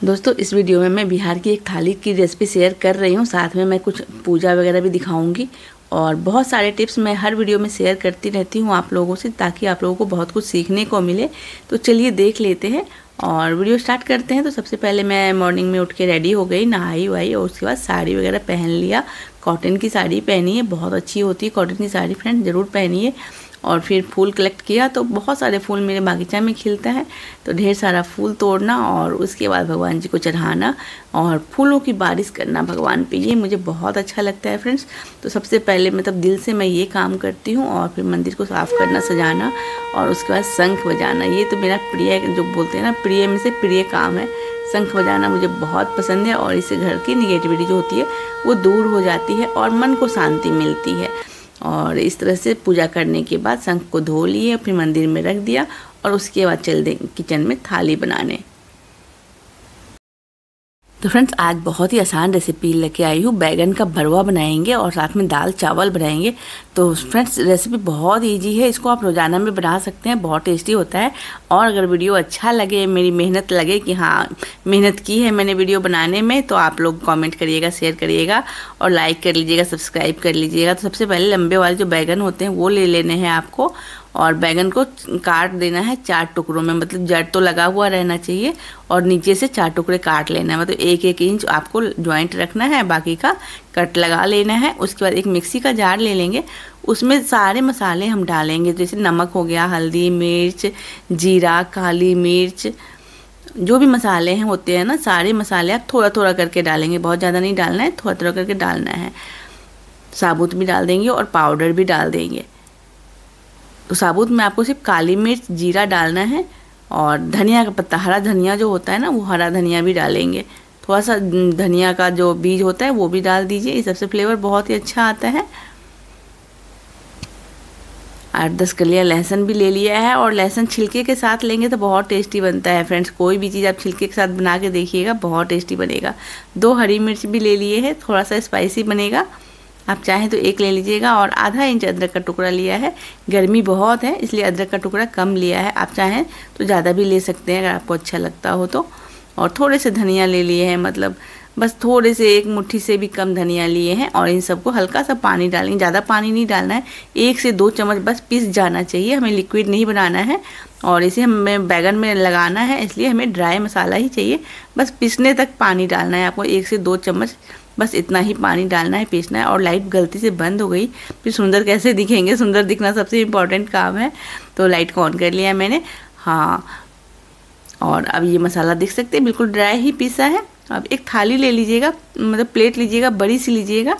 दोस्तों इस वीडियो में मैं बिहार की एक थाली की रेसिपी शेयर कर रही हूँ। साथ में मैं कुछ पूजा वगैरह भी दिखाऊंगी और बहुत सारे टिप्स मैं हर वीडियो में शेयर करती रहती हूँ आप लोगों से, ताकि आप लोगों को बहुत कुछ सीखने को मिले। तो चलिए देख लेते हैं और वीडियो स्टार्ट करते हैं। तो सबसे पहले मैं मॉर्निंग में उठ के रेडी हो गई, नहाई वहाई, और उसके बाद साड़ी वगैरह पहन लिया। कॉटन की साड़ी पहनी है, बहुत अच्छी होती है कॉटन की साड़ी, फ्रेंड ज़रूर पहनिए। और फिर फूल कलेक्ट किया तो बहुत सारे फूल मेरे बागीचा में खिलता है, तो ढेर सारा फूल तोड़ना और उसके बाद भगवान जी को चढ़ाना और फूलों की बारिश करना भगवान पे, ये मुझे बहुत अच्छा लगता है फ्रेंड्स। तो सबसे पहले मतलब दिल से मैं ये काम करती हूँ। और फिर मंदिर को साफ़ करना, सजाना, और उसके बाद शंख बजाना, ये तो मेरा प्रिय, जो बोलते हैं ना प्रिय में से प्रिय काम है। शंख बजाना मुझे बहुत पसंद है और इससे घर की निगेटिविटी जो होती है वो दूर हो जाती है और मन को शांति मिलती है। और इस तरह से पूजा करने के बाद शंख को धो लिए, फिर मंदिर में रख दिया और उसके बाद चल दें किचन में थाली बनाने। तो फ्रेंड्स आज बहुत ही आसान रेसिपी लेके आई हूँ। बैगन का भरवा बनाएंगे और साथ में दाल चावल बनाएंगे। तो फ्रेंड्स रेसिपी बहुत इजी है, इसको आप रोज़ाना में बना सकते हैं, बहुत टेस्टी होता है। और अगर वीडियो अच्छा लगे, मेरी मेहनत लगे कि हाँ मेहनत की है मैंने वीडियो बनाने में, तो आप लोग कमेंट करिएगा, शेयर करिएगा और लाइक कर लीजिएगा, सब्सक्राइब कर लीजिएगा। तो सबसे पहले लंबे वाले जो बैगन होते हैं वो ले लेने हैं आपको, और बैगन को काट देना है 4 टुकड़ों में, मतलब जड़ तो लगा हुआ रहना चाहिए और नीचे से 4 टुकड़े काट लेना है, मतलब 1-1 इंच आपको ज्वाइंट रखना है, बाकी का कट लगा लेना है। उसके बाद एक मिक्सी का जार ले लेंगे, उसमें सारे मसाले हम डालेंगे, जैसे नमक हो गया, हल्दी, मिर्च, जीरा, काली मिर्च, जो भी मसाले हैं होते हैं ना, सारे मसाले आप थोड़ा थोड़ा करके डालेंगे, बहुत ज़्यादा नहीं डालना है, थोड़ा थोड़ा करके डालना है। साबुत भी डाल देंगे और पाउडर भी डाल देंगे। तो साबुत में आपको सिर्फ काली मिर्च, जीरा डालना है और धनिया का पत्ता, हरा धनिया जो होता है ना, वो हरा धनिया भी डालेंगे। थोड़ा सा धनिया का जो बीज होता है वो भी डाल दीजिए, इस सबसे फ्लेवर बहुत ही अच्छा आता है। 8-10 कलियाँ लहसुन भी ले लिया है, और लहसुन छिलके के साथ लेंगे तो बहुत टेस्टी बनता है फ्रेंड्स। कोई भी चीज़ आप छिलके के साथ बना के देखिएगा, बहुत टेस्टी बनेगा। 2 हरी मिर्च भी ले लिए हैं, थोड़ा सा स्पाइसी बनेगा, आप चाहें तो 1 ले लीजिएगा। और आधा इंच अदरक का टुकड़ा लिया है, गर्मी बहुत है इसलिए अदरक का टुकड़ा कम लिया है, आप चाहें तो ज़्यादा भी ले सकते हैं अगर आपको अच्छा लगता हो तो। और थोड़े से धनिया ले लिए हैं, मतलब बस थोड़े से 1 मुट्ठी से भी कम धनिया लिए हैं। और इन सबको हल्का सा पानी डालेंगे, ज़्यादा पानी नहीं डालना है, 1 से 2 चम्मच बस पिस जाना चाहिए, हमें लिक्विड नहीं बनाना है। और इसे हमें बैगन में लगाना है, इसलिए हमें ड्राई मसाला ही चाहिए, बस पिसने तक पानी डालना है आपको, 1 से 2 चम्मच बस इतना ही पानी डालना है, पीसना है। और लाइट गलती से बंद हो गई, फिर सुंदर कैसे दिखेंगे, सुंदर दिखना सबसे इम्पॉर्टेंट काम है। तो लाइट को ऑन कर लिया मैंने, हाँ। और अब ये मसाला देख सकते हैं बिल्कुल ड्राई ही पीसा है। अब एक थाली ले लीजिएगा, मतलब प्लेट लीजिएगा, बड़ी सी लीजिएगा,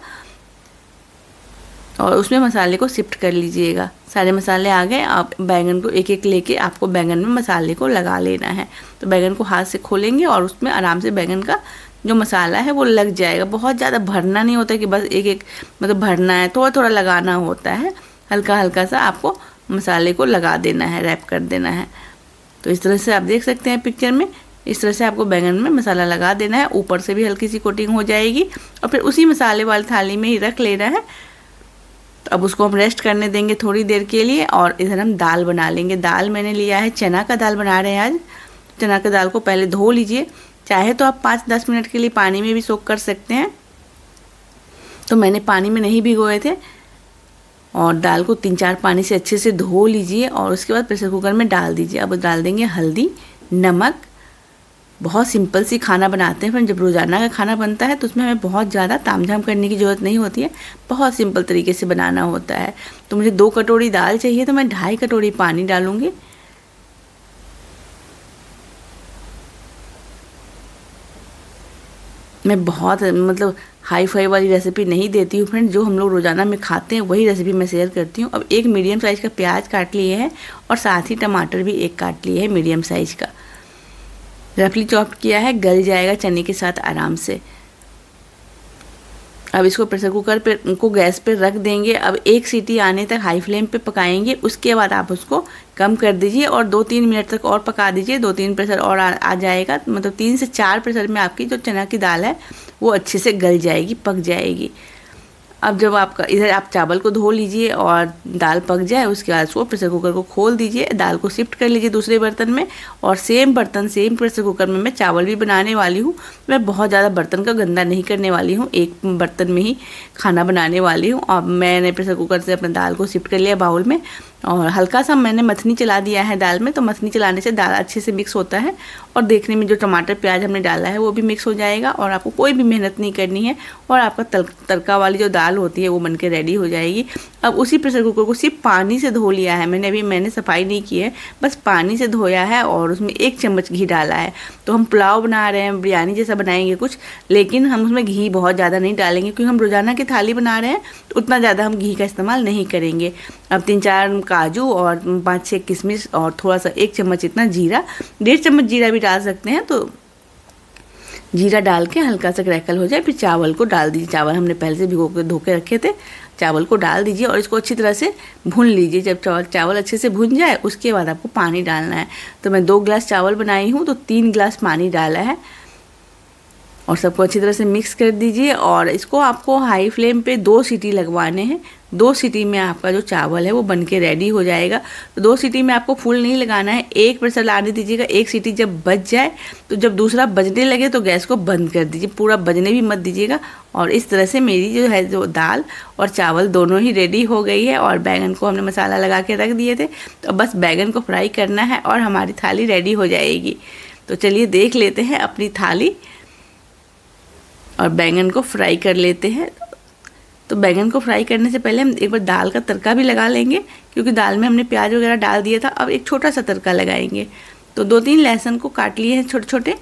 और उसमें मसाले को शिफ्ट कर लीजिएगा। सारे मसाले आ गए, आप बैंगन को एक एक लेके आपको बैंगन में मसाले को लगा लेना है। तो बैंगन को हाथ से खोलेंगे और उसमें आराम से बैंगन का जो मसाला है वो लग जाएगा। बहुत ज़्यादा भरना नहीं होता कि बस एक एक मतलब भरना है, थोड़ा थोड़ा लगाना होता है, हल्का हल्का सा आपको मसाले को लगा देना है, रैप कर देना है। तो इस तरह से आप देख सकते हैं पिक्चर में, इस तरह से आपको बैंगन में मसाला लगा देना है, ऊपर से भी हल्की सी कोटिंग हो जाएगी। और फिर उसी मसाले वाली थाली में ही रख लेना है। तो अब उसको हम रेस्ट करने देंगे थोड़ी देर के लिए, और इधर हम दाल बना लेंगे। दाल मैंने लिया है, चना का दाल बना रहे हैं आज। चना का दाल को पहले धो लीजिए, चाहे तो आप 5-10 मिनट के लिए पानी में भी सोक कर सकते हैं, तो मैंने पानी में नहीं भिगोए थे। और दाल को 3-4 पानी से अच्छे से धो लीजिए और उसके बाद प्रेशर कुकर में डाल दीजिए। अब डाल देंगे हल्दी, नमक। बहुत सिंपल सी खाना बनाते हैं, फिर जब रोज़ाना का खाना बनता है तो उसमें हमें बहुत ज़्यादा तामझाम करने की ज़रूरत नहीं होती है, बहुत सिंपल तरीके से बनाना होता है। तो मुझे 2 कटोरी दाल चाहिए, तो मैं 2.5 कटोरी पानी डालूँगी। मैं बहुत मतलब हाई फाई वाली रेसिपी नहीं देती हूँ फ्रेंड, जो हम लोग रोज़ाना में खाते हैं वही रेसिपी मैं शेयर करती हूँ। अब 1 मीडियम साइज़ का प्याज काट लिए हैं और साथ ही टमाटर भी 1 काट लिए हैं मीडियम साइज़ का, रफली चॉप किया है, गल जाएगा चने के साथ आराम से। अब इसको प्रेशर कुकर पे को गैस पे रख देंगे। अब 1 सीटी आने तक हाई फ्लेम पे पकाएंगे, उसके बाद आप उसको कम कर दीजिए और 2-3 मिनट तक और पका दीजिए। 2-3 प्रेशर और आ जाएगा, मतलब 3 से 4 प्रेशर में आपकी जो चना की दाल है वो अच्छे से गल जाएगी, पक जाएगी। अब जब आपका इधर आप चावल को धो लीजिए और दाल पक जाए, उसके बाद उसको प्रेशर कुकर को खोल दीजिए, दाल को शिफ्ट कर लीजिए दूसरे बर्तन में। और सेम प्रेशर कुकर में मैं चावल भी बनाने वाली हूँ। मैं बहुत ज़्यादा बर्तन का गंदा नहीं करने वाली हूँ, एक बर्तन में ही खाना बनाने वाली हूँ। अब मैंने प्रेशर कुकर से अपने दाल को शिफ्ट कर लिया बाउल में, और हल्का सा मैंने मथनी चला दिया है दाल में। तो मथनी चलाने से दाल अच्छे से मिक्स होता है और देखने में जो टमाटर प्याज हमने डाला है वो भी मिक्स हो जाएगा, और आपको कोई भी मेहनत नहीं करनी है, और आपका तड़का वाली जो दाल होती है वो बन के रेडी हो जाएगी। अब उसी प्रेशर कुकर को सिर्फ पानी से धो लिया है मैंने, मैंने सफाई नहीं की है, बस पानी से धोया है और उसमें 1 चम्मच घी डाला है। तो हम पुलाव बना रहे हैं, बिरयानी जैसा बनाएंगे कुछ, लेकिन हम उसमें घी बहुत ज़्यादा नहीं डालेंगे क्योंकि हम रोज़ाना की थाली बना रहे हैं, तो उतना ज़्यादा हम घी का इस्तेमाल नहीं करेंगे। अब 3-4 काजू और 5-6 किशमिश और थोड़ा सा 1 चम्मच इतना जीरा, 1.5 चम्मच जीरा भी डाल सकते हैं। तो जीरा डाल के हल्का सा क्रैकल हो जाए, फिर चावल को डाल दीजिए। चावल हमने पहले से भिगो के धो के रखे थे, चावल को डाल दीजिए और इसको अच्छी तरह से भून लीजिए। जब चावल अच्छे से भून जाए उसके बाद आपको पानी डालना है। तो मैं 2 गिलास चावल बनाई हूँ तो 3 गिलास पानी डाला है, और सबको अच्छी तरह से मिक्स कर दीजिए। और इसको आपको हाई फ्लेम पे 2 सीटी लगवाने हैं। 2 सीटी में आपका जो चावल है वो बन के रेडी हो जाएगा। तो 2 सीटी में आपको फुल नहीं लगाना है, 1 प्रेशर लाने दीजिएगा। 1 सीटी जब बज जाए तो जब दूसरा बजने लगे तो गैस को बंद कर दीजिए, पूरा बजने भी मत दीजिएगा। और इस तरह से मेरी जो है जो दाल और चावल दोनों ही रेडी हो गई है। और बैगन को हमने मसाला लगा के रख दिए थे, तो बस बैगन को फ्राई करना है और हमारी थाली रेडी हो जाएगी। तो चलिए देख लेते हैं अपनी थाली, और बैंगन को फ्राई कर लेते हैं। तो बैंगन को फ्राई करने से पहले हम एक बार दाल का तड़का भी लगा लेंगे, क्योंकि दाल में हमने प्याज वगैरह डाल दिया था। अब एक छोटा सा तड़का लगाएंगे। तो 2-3 लहसुन को काट लिए हैं छोटे छोटे,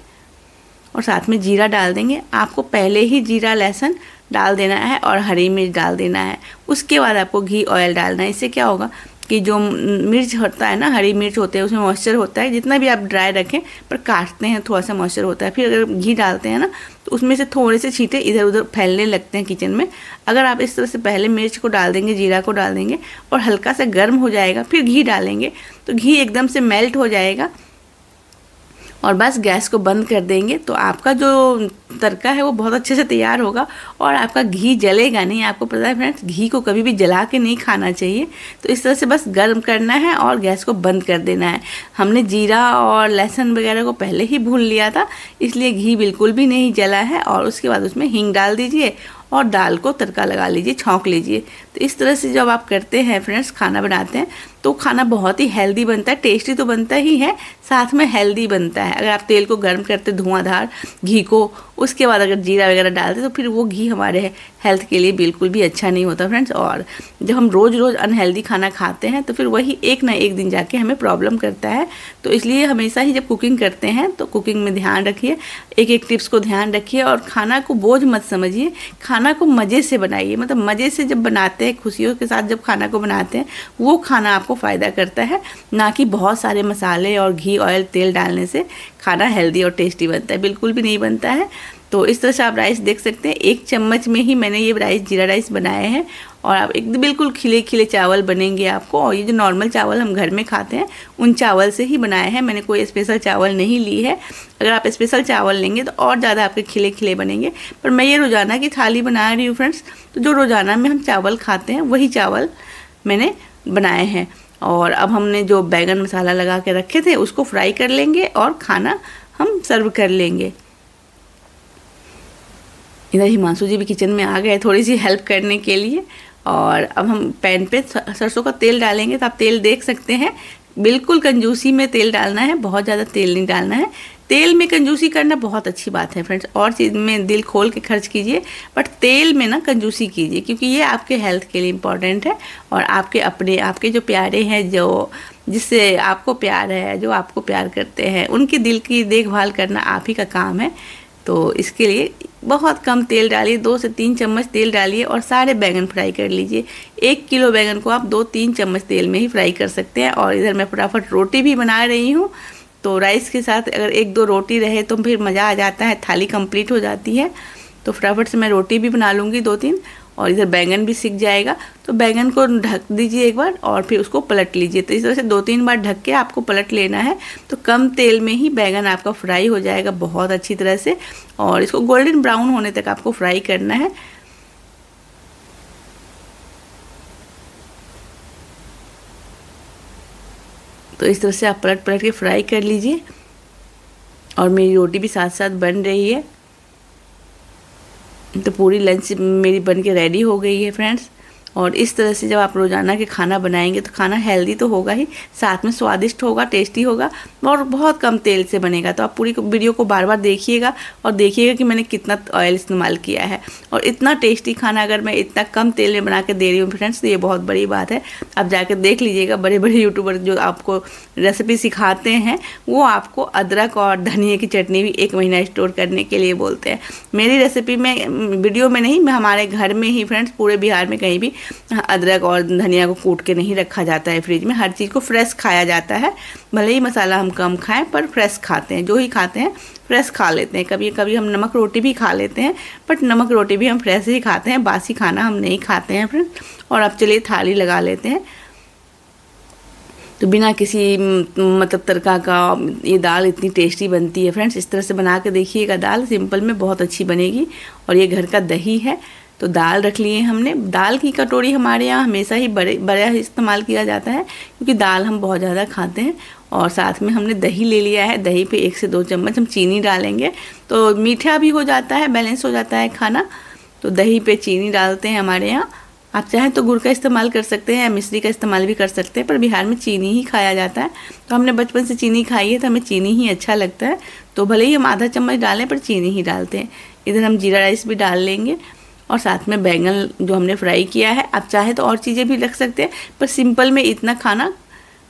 और साथ में जीरा डाल देंगे। आपको पहले ही जीरा लहसुन डाल देना है और हरी मिर्च डाल देना है। उसके बाद आपको घी ऑयल डालना है। इससे क्या होगा कि जो मिर्च होता है ना, हरी मिर्च होते हैं, उसमें मॉइस्चर होता है। जितना भी आप ड्राई रखें पर काटते हैं थोड़ा सा मॉइस्चर होता है। फिर अगर घी डालते हैं ना तो उसमें से थोड़े से छींटे इधर उधर फैलने लगते हैं किचन में। अगर आप इस तरह से पहले मिर्च को डाल देंगे, जीरा को डाल देंगे और हल्का सा गर्म हो जाएगा, फिर घी डालेंगे तो घी एकदम से मेल्ट हो जाएगा, और बस गैस को बंद कर देंगे। तो आपका जो तड़का है वो बहुत अच्छे से तैयार होगा और आपका घी जलेगा नहीं। आपको पता है फ्रेंड्स, घी को कभी भी जला के नहीं खाना चाहिए। तो इस तरह से बस गर्म करना है और गैस को बंद कर देना है। हमने जीरा और लहसुन वगैरह को पहले ही भून लिया था, इसलिए घी बिल्कुल भी नहीं जला है। और उसके बाद उसमें हींग डाल दीजिए और दाल को तड़का लगा लीजिए, छौंक लीजिए। तो इस तरह से जब आप करते हैं फ्रेंड्स, खाना बनाते हैं, तो खाना बहुत ही हेल्दी बनता है। टेस्टी तो बनता ही है, साथ में हेल्दी बनता है। अगर आप तेल को गर्म करते धुआंधार घी को, उसके बाद अगर जीरा वगैरह डालते तो फिर वो घी हमारे हेल्थ के लिए बिल्कुल भी अच्छा नहीं होता फ्रेंड्स। और जब हम रोज़ रोज़ अनहेल्दी खाना खाते हैं तो फिर वही एक ना एक दिन जाके हमें प्रॉब्लम करता है। तो इसलिए हमेशा ही जब कुकिंग करते हैं तो कुकिंग में ध्यान रखिए, एक एक टिप्स को ध्यान रखिए, और खाना को बोझ मत समझिए, खाना को मज़े से बनाइए। मतलब मज़े से जब बनाते हैं, खुशियों के साथ जब खाना को बनाते हैं, वो खाना आपको फ़ायदा करता है, ना कि बहुत सारे मसाले और घी ऑयल तेल डालने से खाना हेल्दी और टेस्टी बनता है, बिल्कुल भी नहीं बनता है। तो इस तरह से आप राइस देख सकते हैं, 1 चम्मच में ही मैंने ये राइस जीरा राइस बनाए हैं। और आप एकदम बिल्कुल खिले खिले चावल बनेंगे आपको। और ये जो नॉर्मल चावल हम घर में खाते हैं उन चावल से ही बनाए हैं, मैंने कोई स्पेशल चावल नहीं ली है। अगर आप स्पेशल चावल लेंगे तो और ज़्यादा आपके खिले खिले बनेंगे। पर मैं ये रोज़ाना की थाली बना रही हूँ फ्रेंड्स, तो जो रोज़ाना में हम चावल खाते हैं वही चावल मैंने बनाए हैं। और अब हमने जो बैगन मसाला लगा के रखे थे उसको फ्राई कर लेंगे और खाना हम सर्व कर लेंगे। इधर हिमांशु जी भी किचन में आ गए थोड़ी सी हेल्प करने के लिए। और अब हम पैन पे सरसों का तेल डालेंगे। तो आप तेल देख सकते हैं, बिल्कुल कंजूसी में तेल डालना है, बहुत ज़्यादा तेल नहीं डालना है। तेल में कंजूसी करना बहुत अच्छी बात है फ्रेंड्स, और चीज़ में दिल खोल के खर्च कीजिए, बट तेल में ना कंजूसी कीजिए, क्योंकि ये आपके हेल्थ के लिए इम्पॉर्टेंट है। और आपके जो प्यारे हैं, जो जिससे आपको प्यार है, जो आपको प्यार करते हैं, उनके दिल की देखभाल करना आप ही का काम है। तो इसके लिए बहुत कम तेल डालिए, 2 से 3 चम्मच तेल डालिए और सारे बैंगन फ्राई कर लीजिए। 1 किलो बैंगन को आप 2-3 चम्मच तेल में ही फ्राई कर सकते हैं। और इधर मैं फटाफट रोटी भी बना रही हूँ। तो राइस के साथ अगर 1-2 रोटी रहे तो फिर मज़ा आ जाता है, थाली कंप्लीट हो जाती है। तो फटाफट से मैं रोटी भी बना लूँगी 2-3, और इधर बैंगन भी सिक जाएगा। तो बैंगन को ढक दीजिए एक बार और फिर उसको पलट लीजिए। तो इस तरह से 2-3 बार ढक के आपको पलट लेना है। तो कम तेल में ही बैंगन आपका फ्राई हो जाएगा बहुत अच्छी तरह से, और इसको गोल्डन ब्राउन होने तक आपको फ्राई करना है। तो इस तरह से आप पलट पलट के फ्राई कर लीजिए। और मेरी रोटी भी साथ साथ बन रही है। तो पूरी लंच मेरी बन के रेडी हो गई है फ्रेंड्स। और इस तरह से जब आप रोज़ाना के खाना बनाएंगे तो खाना हेल्दी तो होगा ही, साथ में स्वादिष्ट होगा, टेस्टी होगा और बहुत कम तेल से बनेगा। तो आप पूरी वीडियो को बार बार देखिएगा और देखिएगा कि मैंने कितना ऑयल इस्तेमाल किया है। और इतना टेस्टी खाना अगर मैं इतना कम तेल में बना के दे रही हूँ फ्रेंड्स, तो ये बहुत बड़ी बात है। आप जाकर देख लीजिएगा, बड़े बड़े यूट्यूबर जो आपको रेसिपी सिखाते हैं वो आपको अदरक और धनिया की चटनी भी 1 महीना स्टोर करने के लिए बोलते हैं। मेरी रेसिपी में, वीडियो में नहीं, मैं हमारे घर में ही फ्रेंड्स, पूरे बिहार में कहीं भी अदरक और धनिया को कूट के नहीं रखा जाता है फ्रिज में। हर चीज़ को फ्रेश खाया जाता है। भले ही मसाला हम कम खाएं पर फ्रेश खाते हैं, जो ही खाते हैं फ्रेश खा लेते हैं। कभी कभी हम नमक रोटी भी खा लेते हैं, बट नमक रोटी भी हम फ्रेश ही खाते हैं, बासी खाना हम नहीं खाते हैं फ्रेंड। और अब चलिए थाली लगा लेते हैं। तो बिना किसी मतलब तड़का का ये दाल इतनी टेस्टी बनती है फ्रेंड्स। इस तरह से बना के देखिएगा, दाल सिंपल में बहुत अच्छी बनेगी। और ये घर का दही है, तो दाल रख लिए हमने। दाल की कटोरी हमारे यहाँ हमेशा ही बड़ा इस्तेमाल किया जाता है, क्योंकि दाल हम बहुत ज़्यादा खाते हैं। और साथ में हमने दही ले लिया है। दही पे 1 से 2 चम्मच हम चीनी डालेंगे, तो मीठा भी हो जाता है, बैलेंस हो जाता है खाना। तो दही पे चीनी डालते हैं हमारे यहाँ। आप चाहें तो गुड़ का इस्तेमाल कर सकते हैं या मिश्री का इस्तेमाल भी कर सकते हैं, पर बिहार में चीनी ही खाया जाता है। तो हमने बचपन से चीनी खाई है, तो हमें चीनी ही अच्छा लगता है। तो भले ही हम आधा चम्मच डालें, पर चीनी ही डालते हैं। इधर हम जीरा राइस भी डाल लेंगे और साथ में बैंगन जो हमने फ्राई किया है। आप चाहे तो और चीज़ें भी रख सकते हैं, पर सिंपल में इतना खाना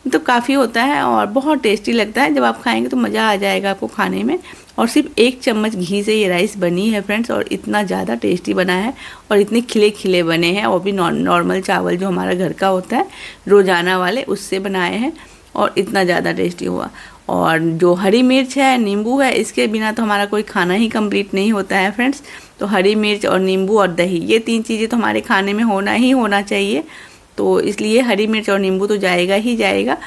तो काफ़ी होता है और बहुत टेस्टी लगता है। जब आप खाएंगे तो मज़ा आ जाएगा आपको खाने में। और सिर्फ 1 चम्मच घी से ये राइस बनी है फ्रेंड्स, और इतना ज़्यादा टेस्टी बना है और इतने खिले खिले बने हैं। और भी नॉर्मल चावल जो हमारा घर का होता है रोज़ाना वाले, उससे बनाए हैं और इतना ज़्यादा टेस्टी हुआ। और जो हरी मिर्च है, नींबू है, इसके बिना तो हमारा कोई खाना ही कंप्लीट नहीं होता है फ्रेंड्स। तो हरी मिर्च और नींबू और दही, ये 3 चीज़ें तो हमारे खाने में होना ही होना चाहिए। तो इसलिए हरी मिर्च और नींबू तो जाएगा ही जाएगा।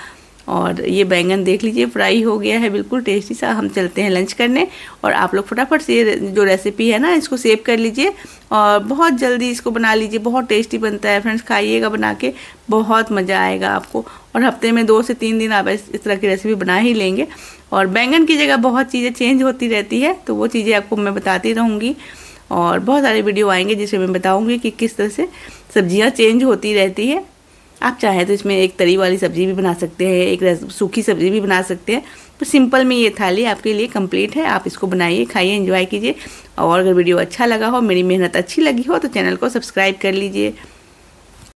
और ये बैंगन देख लीजिए फ्राई हो गया है बिल्कुल टेस्टी सा। हम चलते हैं लंच करने। और आप लोग फटाफट से जो रेसिपी है ना, इसको सेव कर लीजिए और बहुत जल्दी इसको बना लीजिए। बहुत टेस्टी बनता है फ्रेंड्स, खाइएगा बना के, बहुत मज़ा आएगा आपको। और हफ्ते में 2 से 3 दिन आप इस तरह की रेसिपी बना ही लेंगे। और बैंगन की जगह बहुत चीज़ें चेंज होती रहती है, तो वो चीज़ें आपको मैं बताती रहूँगी। और बहुत सारे वीडियो आएंगे जिसमें मैं बताऊँगी कि किस तरह से सब्जियाँ चेंज होती रहती है। आप चाहे तो इसमें एक तरी वाली सब्ज़ी भी बना सकते हैं, एक सूखी सब्ज़ी भी बना सकते हैं। तो सिंपल में ये थाली आपके लिए कंप्लीट है। आप इसको बनाइए, खाइए, एंजॉय कीजिए। और अगर वीडियो अच्छा लगा हो, मेरी मेहनत अच्छी लगी हो, तो चैनल को सब्सक्राइब कर लीजिए।